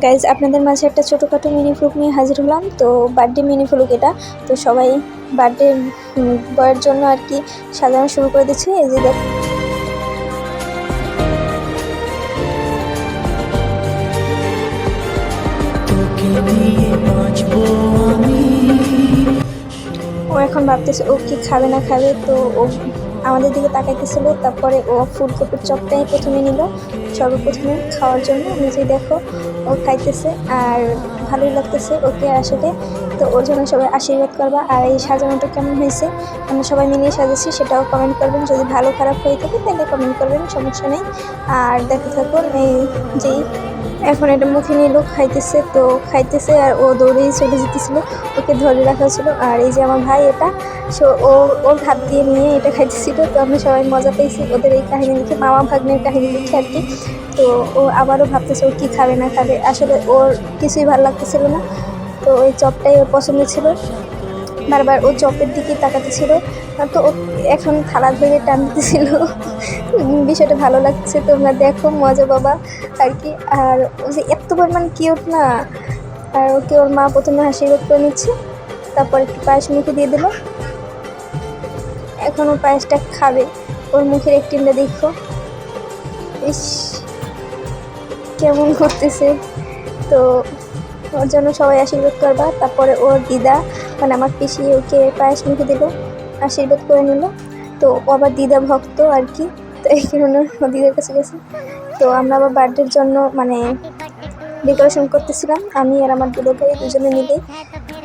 Guys আপনাদের মাঝে একটা ছোটোখাটো মিনি ভ্লগ নিয়ে হাজির হলাম। তো বার্থডে মিনি ভ্লগ এটা। তো সবাই বার্থডে বয়ের জন্য আর কি সাজানো শুরু করে দিচ্ছে। এই যে দেখ, ও এখন ভাবতেছে ও কি খাবে না খাবে। তো ও আমাদের দিকে তাকাইতেছিল। তারপরে ও ফুলকপির চপটাই প্রথমে নিল সর্বপ্রথমে খাওয়ার জন্য। নিজেই দেখো ও খাইতেছে আর ভালোই লাগতেছে ওকে আসলে। তো ওর জন্য সবাই আশীর্বাদ করবা। আর এই সাজানোটা কেমন হয়েছে আমরা সবাই মিলিয়ে সাজাচ্ছি সেটাও কমেন্ট করবেন। যদি ভালো খারাপ হয়ে থাকে তাহলে কমেন্ট করবেন, সমস্যা নেই। আর দেখতে থাকুন এই যেই এখন এটা মুখে নিল খাইতেছে। তো খাইতেছে আর ও দৌড়েই চলে যেতেছিল, ওকে ধরে রাখা ছিল। আর এই যে আমার ভাই এটা ওর হাত দিয়ে নিয়ে এটা খাইতেছিল। তো আমরা সবাই মজা পেয়েছি ওদের এই কাহিনী দেখে, মামা ভাগ্নের কাহিনী দেখে আর কি। তো ও আবারও ভাবতেছে ও কী খাবে না খাবে, আসলে ওর কিছুই ভালো লাগতেছিল না। তো ওই চপটাই ওর পছন্দ ছিল, বারবার ও চপের দিকে তাকাতে ছিল। তো ও এখন থালা ধরে টান দিতেছিল। বিষয়টা ভালো লাগছে, তোমরা দেখো মজা বাবা আর কি। আর ও যে এত পরিমাণ কিউট না। আর ওকে ওর মা প্রথমে আশীর্বাদ করে নিচ্ছে, তারপর একটু পায়েস মুখে দিয়ে দিল। এখন ও পায়েসটা খাবে, ওর মুখের একটিনটা দেখো, ইস কেমন করতেছে। তো ওর জন্য সবাই আশীর্বাদ করবা। তারপরে ওর দিদা মানে আমার পিসি ওকে পায়েস মুখে দিল, আশীর্বাদ করে নিল। তো ও আবার দিদা ভক্ত আর কি, তো এই কারণে ও দিদার কাছে গেছে। তো আমরা আবার বার্থডের জন্য মানে ডেকোরেশন করতেছিলাম আমি আর আমার দুলো ভাই দুজনে মিলে।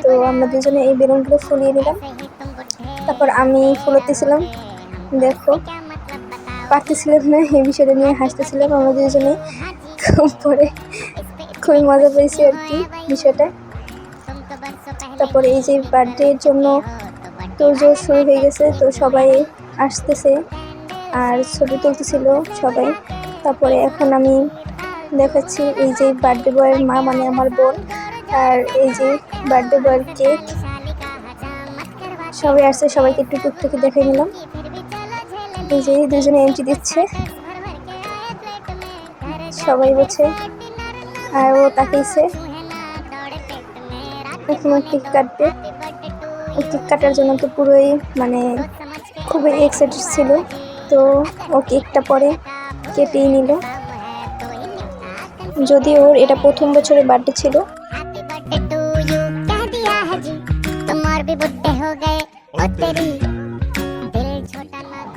তো আমরা দুজনে এই বেলুনগুলো ফুলিয়ে নিলাম। তারপর আমি ফুলাতেছিলাম, দেখো পারতেছিলাম না, এই বিষয়টা নিয়ে হাসতেছিলাম আমরা দুজনে। পরে খুবই মজা পেয়েছি আর কি বিষয়টা। তারপরে এই যে বার্থডের জন্য তোড়জোড় শুরু হয়ে গেছে। তো সবাই আসতেছে আর ছবি তুলতেছিল সবাই। তারপরে এখন আমি দেখাচ্ছি এই যে বার্থডে বয়ের মা মানে আমার বোন, আর এই যে বার্থডে বয়ের কেক। সবাই আসছে, সবাইকে একটু টুকটুকি দেখে নিলাম। এই যে দুজনে এন্ট্রি দিচ্ছে, সবাই বলছে আর ও তাকিয়েছে। এখন কেক কাটবে, কেক কাটার জন্য তো পুরোই মানে খুবই এক্সাইটেড ছিল। তো ও কেকটা পরে কেটেই নিল, যদি ওর এটা প্রথম বছরের বার্থডে ছিল।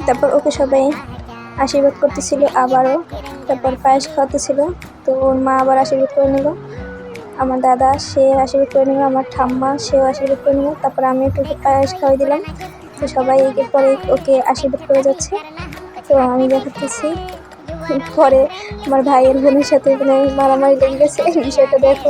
তারপর ওকে সবাই আশীর্বাদ করতেছিল আবারও, তারপর পায়েস খাওয়াতেছিল। তো ওর মা আবার আশীর্বাদ করে নিল, আমার দাদা সে আশীর্বাদ করে নিল, আমার ঠাম্মা সেও আশীর্বাদ করে নিল। তারপর আমি একটু পায়েস খাওয়াই দিলাম। তো সবাই একের পরে ওকে আশীর্বাদ করে যাচ্ছে। তো আমি দেখাতেছি পরে আমার ভাইয়ের বোনের সাথে মানে মারামারি লেগে গেছে, বিষয়টা দেখো।